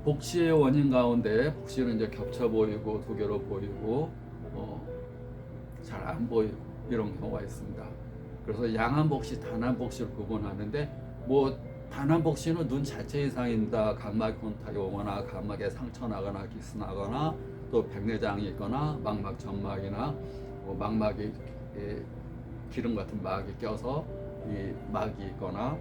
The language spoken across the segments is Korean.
복시의 원인 가운데 복시는 이제 겹쳐 보이고 두 개로 보이고 잘 안 보이고 이런 경우가 있습니다. 그래서 양한 복시, 단한 복시를 구분하는데 뭐 단한 복시는 눈 자체 이상입니다. 각막 혼탁이 오거나 각막에 상처 나거나 기스 나거나 또 백내장이 있거나 망막 점막이나 망막에 기름 같은 막이 껴서 이 막이 있거나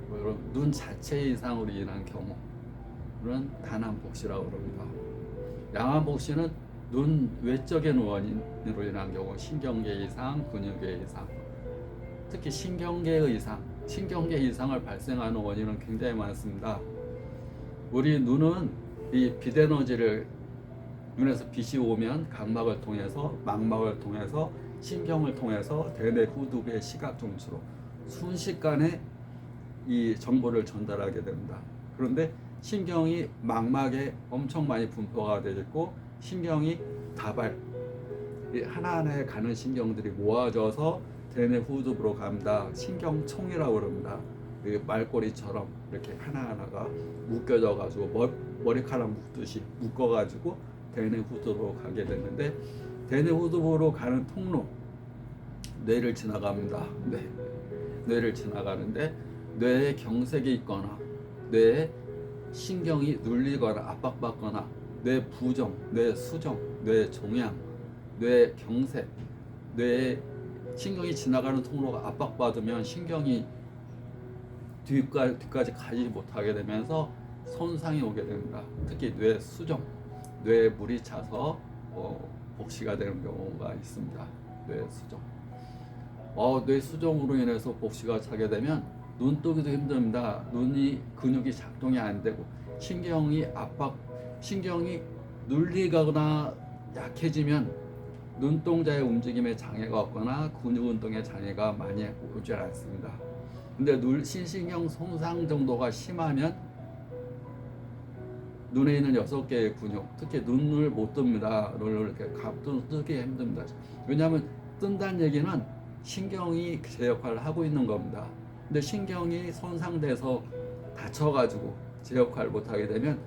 뭐 이런 눈 자체 이상으로 인한 경우는 단한 복시라고 합니다. 양한 복시는 눈 외적인 원인으로 인한 경우 신경계 이상, 근육계 이상, 특히 신경계의 이상, 신경계 이상을 발생하는 원인은 굉장히 많습니다. 우리 눈은 이 빛에너지를 눈에서 빛이 오면 각막을 통해서 망막을 통해서 신경을 통해서 대뇌 후두부의 시각 중추로 순식간에 이 정보를 전달하게 됩니다. 그런데 신경이 망막에 엄청 많이 분포가 되어 있고 신경이 다발 하나하나에 가는 신경들이 모아져서 대뇌 후두부로 갑니다. 신경총이라고 그럽니다. 말꼬리처럼 이렇게 하나하나가 묶여져 가지고 머리카락 묶듯이 묶어 가지고 대뇌 후두부로 가게 되는데 대뇌 후두부로 가는 통로 뇌를 지나갑니다. 뇌를 지나가는데 뇌에 경색이 있거나 뇌에 신경이 눌리거나 압박받거나 뇌 부종, 뇌 수종, 뇌 종양, 뇌 경색, 뇌에 신경이 지나가는 통로가 압박받으면 신경이 뒤까지 가지 못하게 되면서 손상이 오게 됩니다. 특히 뇌 수종, 뇌에 물이 차서 복시가 되는 경우가 있습니다. 뇌 수종. 뇌 수종으로 인해서 복시가 차게 되면 눈 뜨기도 힘듭니다. 눈이 근육이 작동이 안 되고 신경이 눌리거나 약해지면 눈동자의 움직임에 장애가 없거나 근육 운동에 장애가 많이 오지 않습니다. 근데 신신경 손상 정도가 심하면 눈에 있는 6개의 근육, 특히 눈을 못 뜹니다. 눈을 이렇게 뜨기 힘듭니다. 왜냐하면 뜬다는 얘기는 신경이 제 역할을 하고 있는 겁니다. 근데 신경이 손상돼서 다쳐가지고 제 역할을 못하게 되면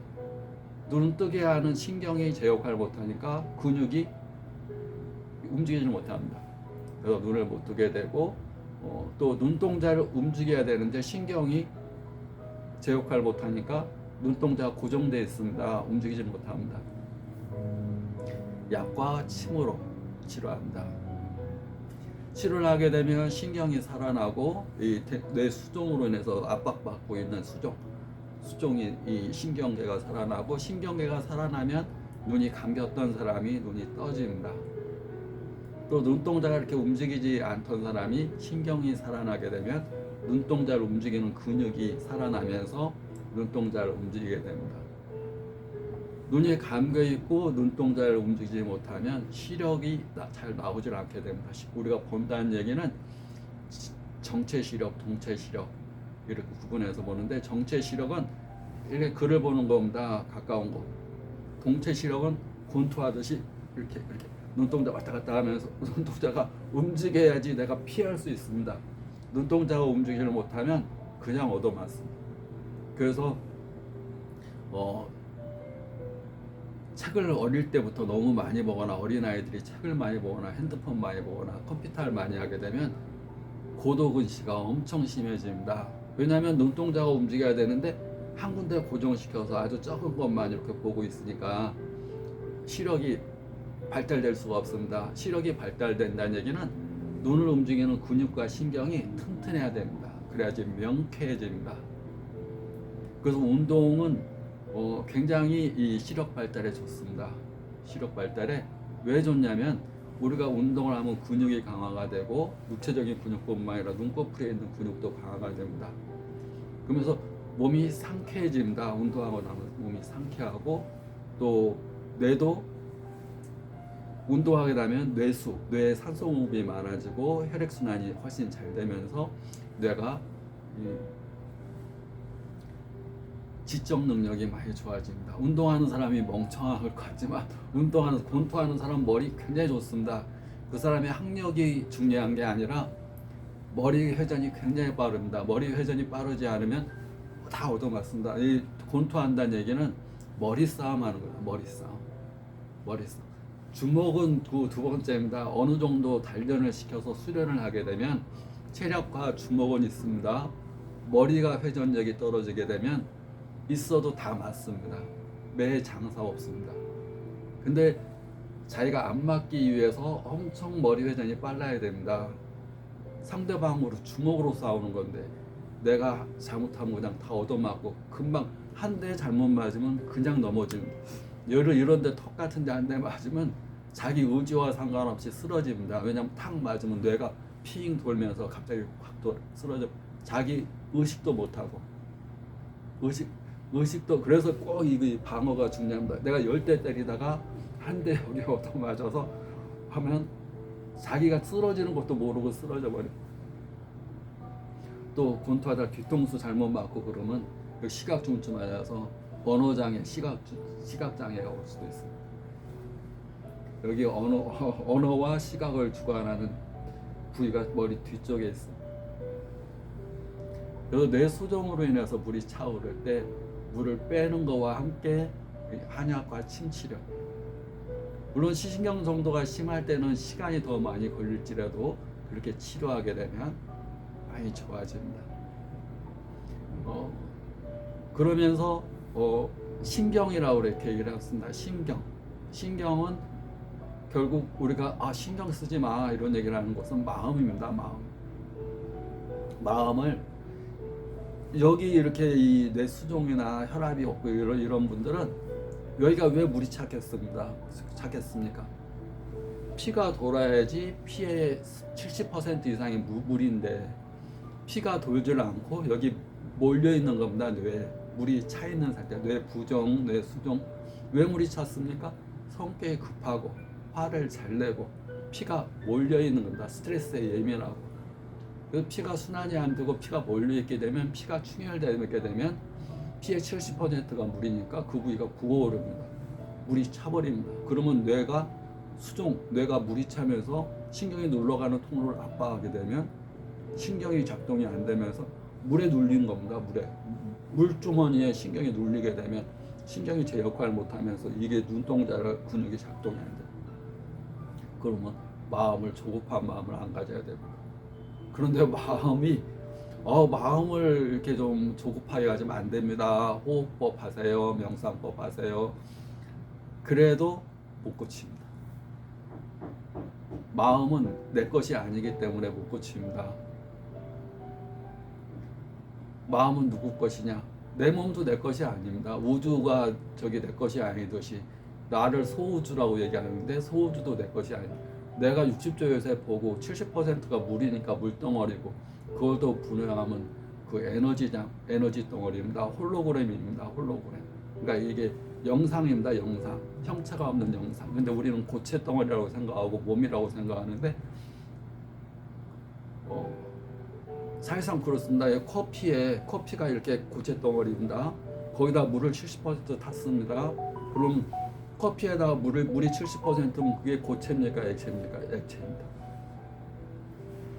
눈 뜨게 하는 신경이 제 역할을 못하니까 근육이 움직이지를 못합니다. 그래서 눈을 못 뜨게 되고 또 눈동자를 움직여야 되는데 신경이 제 역할을 못하니까 눈동자가 고정되어 있습니다. 움직이지 못합니다. 약과 침으로 치료합니다. 치료를 하게 되면 신경이 살아나고 이 뇌 수종으로 인해서 압박받고 있는 수종이 이 신경계가 살아나고 신경계가 살아나면 눈이 감겼던 사람이 눈이 떠집니다. 또 눈동자가 이렇게 움직이지 않던 사람이 신경이 살아나게 되면 눈동자를 움직이는 근육이 살아나면서 눈동자를 움직이게 됩니다. 눈이 감겨 있고 눈동자를 움직이지 못하면 시력이 잘 나오질 않게 됩니다. 우리가 본다는 얘기는 정체 시력, 동체 시력 이렇게 구분해서 보는데 정체 시력은 이렇게 글을 보는 겁니다. 가까운 거. 동체 시력은 권투하듯이 이렇게 눈동자 왔다 갔다 하면서 눈동자가 움직여야지 내가 피할 수 있습니다. 눈동자가 움직이지 못하면 그냥 얻어맞습니다. 그래서 책을 어릴 때부터 너무 많이 보거나 어린아이들이 책을 많이 보거나 핸드폰 많이 보거나 컴퓨터를 많이 하게 되면 고도근시가 엄청 심해집니다. 왜냐하면 눈동자가 움직여야 되는데 한 군데 고정시켜서 아주 적은 것만 이렇게 보고 있으니까 시력이 발달될 수가 없습니다. 시력이 발달된다는 얘기는 눈을 움직이는 근육과 신경이 튼튼해야 됩니다. 그래야지 명쾌해집니다. 그래서 운동은 굉장히 이 시력 발달에 좋습니다. 시력 발달에 왜 좋냐면 우리가 운동을 하면 근육이 강화가 되고 육체적인 근육뿐만 아니라 눈꺼풀에 있는 근육도 강화가 됩니다. 그러면서 몸이 상쾌해집니다. 운동하고 나면 몸이 상쾌하고 또 뇌도 운동하게 되면 뇌에 산소 공급이 많아지고 혈액순환이 훨씬 잘 되면서 뇌가 지적 능력이 많이 좋아집니다. 운동하는 사람이 멍청한 것 같지만 권투하는 사람 머리 굉장히 좋습니다. 그 사람의 학력이 중요한 게 아니라 머리 회전이 굉장히 빠릅니다. 머리 회전이 빠르지 않으면 다 얻어맞습니다. 이 권투한다는 얘기는 머리 싸움 하는 거예요. 머리 싸움. 머리 싸움. 주먹은 그 두 번째입니다. 어느 정도 단련을 시켜서 수련을 하게 되면 체력과 주먹은 있습니다. 머리가 회전력이 떨어지게 되면 있어도 다 맞습니다. 매 장사 없습니다. 근데 자기가 안 맞기 위해서 엄청 머리 회전이 빨라야 됩니다. 상대방으로 주먹으로 싸우는 건데 내가 잘못하면 그냥 다 얻어맞고 금방 한 대 잘못 맞으면 그냥 넘어집니다. 이런 데 턱 같은 데 한 대 맞으면 자기 의지와 상관없이 쓰러집니다. 왜냐하면 탁 맞으면 뇌가 핑 돌면서 갑자기 확 쓰러져 자기 의식도 못하고 의식도 그래서 꼭 이 방어가 중요합니다. 내가 10대 때리다가 한 대 여기 얻어 맞아서 하면 자기가 쓰러지는 것도 모르고 쓰러져 버려. 또 권투하다 뒤통수 잘못 맞고 그러면 시각중증 맞아서 언어장애, 시각장애가 올 수도 있습니다. 여기 언어와 시각을 주관하는 부위가 머리 뒤쪽에 있습니다. 그래서 뇌 수종으로 인해서 물이 차오를 때 물을 빼는 것과 함께 한약과 침치료, 물론 시신경 정도가 심할 때는 시간이 더 많이 걸릴지라도 그렇게 치료하게 되면 많이 좋아집니다. 그러면서 신경이라고 이렇게 얘기를 했습니다. 신경은 결국 우리가 신경 쓰지 마 이런 얘기를 하는 것은 마음입니다. 마음을 여기 이렇게 이 뇌수종이나 혈압이 없고 이런 분들은 여기가 왜 물이 착했습니까? 피가 돌아야지 피의 70% 이상이 물인데 피가 돌질 않고 여기 몰려 있는 겁니다. 뇌에 물이 차 있는 상태, 뇌 부종, 뇌 수종. 왜 물이 찼습니까? 성격이 급하고 화를 잘 내고 피가 몰려 있는 겁니다. 스트레스에 예민하고. 그래서 피가 순환이 안 되고 피가 몰려 있게 되면 피가 충혈되게 되면 피의 70%가 물이니까 그 부위가 부어오릅니다. 물이 차버립니다. 그러면 뇌가 물이 차면서 신경이 눌러가는 통로를 압박하게 되면 신경이 작동이 안 되면서 물에 눌리는 겁니다. 물주머니에 신경이 눌리게 되면 신경이 제 역할을 못하면서 이게 눈동자를 근육이 작동이 안 돼요. 그러면 조급한 마음을 안 가져야 됩니다. 그런데 마음을 이렇게 좀 조급하게 가지면 안 됩니다. 호흡법 하세요. 명상법 하세요. 그래도 못 고칩니다. 마음은 내 것이 아니기 때문에 못 고칩니다. 마음은 누구 것이냐? 내 몸도 내 것이 아닙니다. 우주가 내 것이 아니듯이 나를 소우주라고 얘기하는데 소우주도 내 것이 아닙니다. 내가 60조 요새 보고 70%가 물이니까 물덩어리고 그것도 분해하면 그 에너지 덩어리입니다. 홀로그램입니다. 그러니까 이게 영상입니다. 영상. 형체가 없는 영상. 근데 우리는 고체 덩어리라고 생각하고 몸이라고 생각하는데 사실상 그렇습니다. 커피가 이렇게 고체 덩어리입니다. 거기다 물을 70% 탔습니다. 그럼 커피에다가 물이 70%면 그게 고체입니까? 액체입니까? 액체입니다.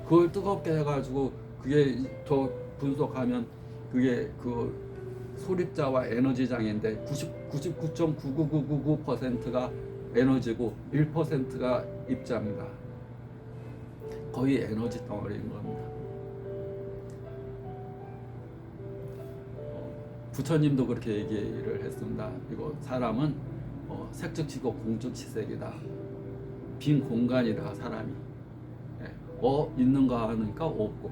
그걸 뜨겁게 해가지고 그게 더 분석하면 그게 그 소립자와 에너지장인데 99.99999%가 에너지고 1%가 입자입니다. 거의 에너지 덩어리인 겁니다. 부처님도 그렇게 얘기를 했습니다. 이거 사람은 색즉지고 공즉지색이다. 빈 공간이다. 사람이 있는가 하니까 없고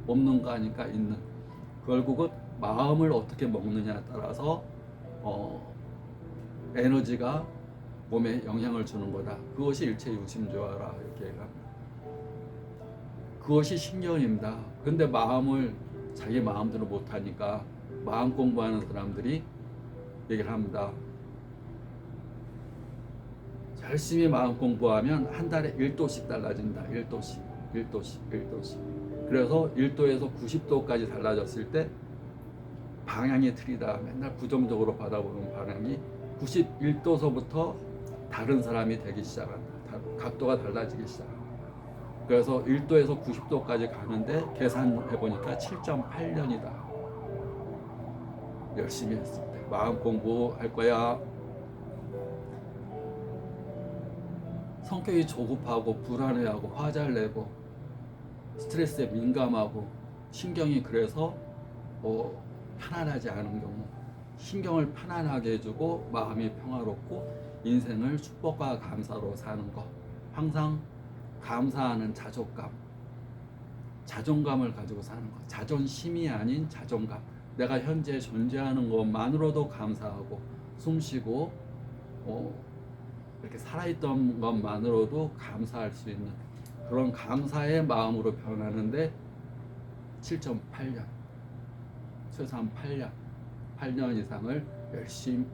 없는가 하니까 있는. 결국은 마음을 어떻게 먹느냐에 따라서 에너지가 몸에 영향을 주는 거다. 그것이 일체 유심조화라 이렇게 얘기합니다. 그것이 신경입니다. 근데 마음을 자기 마음대로 못하니까 마음 공부하는 사람들이 얘기를 합니다. 열심히 마음 공부하면 한 달에 1도씩 달라진다. 1도씩. 그래서 1도에서 90도까지 달라졌을 때 방향이 틀리다. 맨날 부정적으로 받아보는 방향이 91도서부터 다른 사람이 되기 시작한다. 각도가 달라지기 시작합니다. 그래서 1도에서 90도까지 가는데 계산해보니까 7.8년이다. 열심히 했을 때. 마음 공부할 거야. 성격이 조급하고 불안해하고 화잘 내고 스트레스에 민감하고 신경이 그래서 편안하지 않은 경우, 신경을 편안하게 해주고 마음이 평화롭고 인생을 축복과 감사로 사는 것, 항상 감사하는 자존감을 가지고 사는 것, 자존심이 아닌 자존감. 내가 현재 존재하는 것만으로도 감사하고 숨쉬고 이렇게 살아있던 것만으로도 감사할 수 있는 그런 감사의 마음으로 변하는데 7.8년, 최소한 8년 이상을 열심히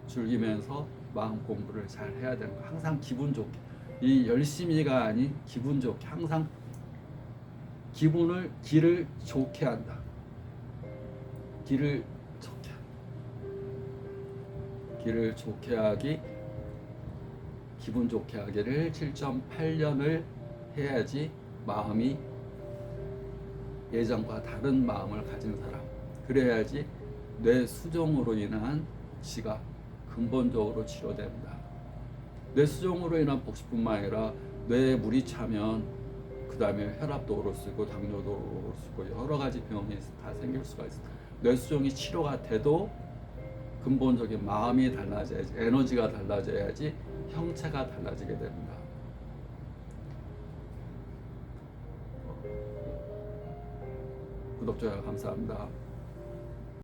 즐기면서 마음 공부를 잘 해야 되는 거. 항상 기분 좋게, 이 열심히가 아닌 기분 좋게, 항상 길을 좋게 한다. 길을 좋게 하기, 기분 좋게 하기를 7.8년을 해야지 마음이 예전과 다른 마음을 가진 사람, 그래야지 뇌 수종으로 인한 지각 근본적으로 치료됩니다. 뇌 수종으로 인한 복식뿐만 아니라 뇌에 물이 차면 그 다음에 혈압도 오를 수 있고 당뇨도 오를 수 있고 여러 가지 병이 다 생길 수가 있습니다. 뇌 수종이 치료가 돼도 근본적인 마음이 달라져야지, 에너지가 달라져야지 형체가 달라지게 됩니다. 구독, 좋아요 감사합니다.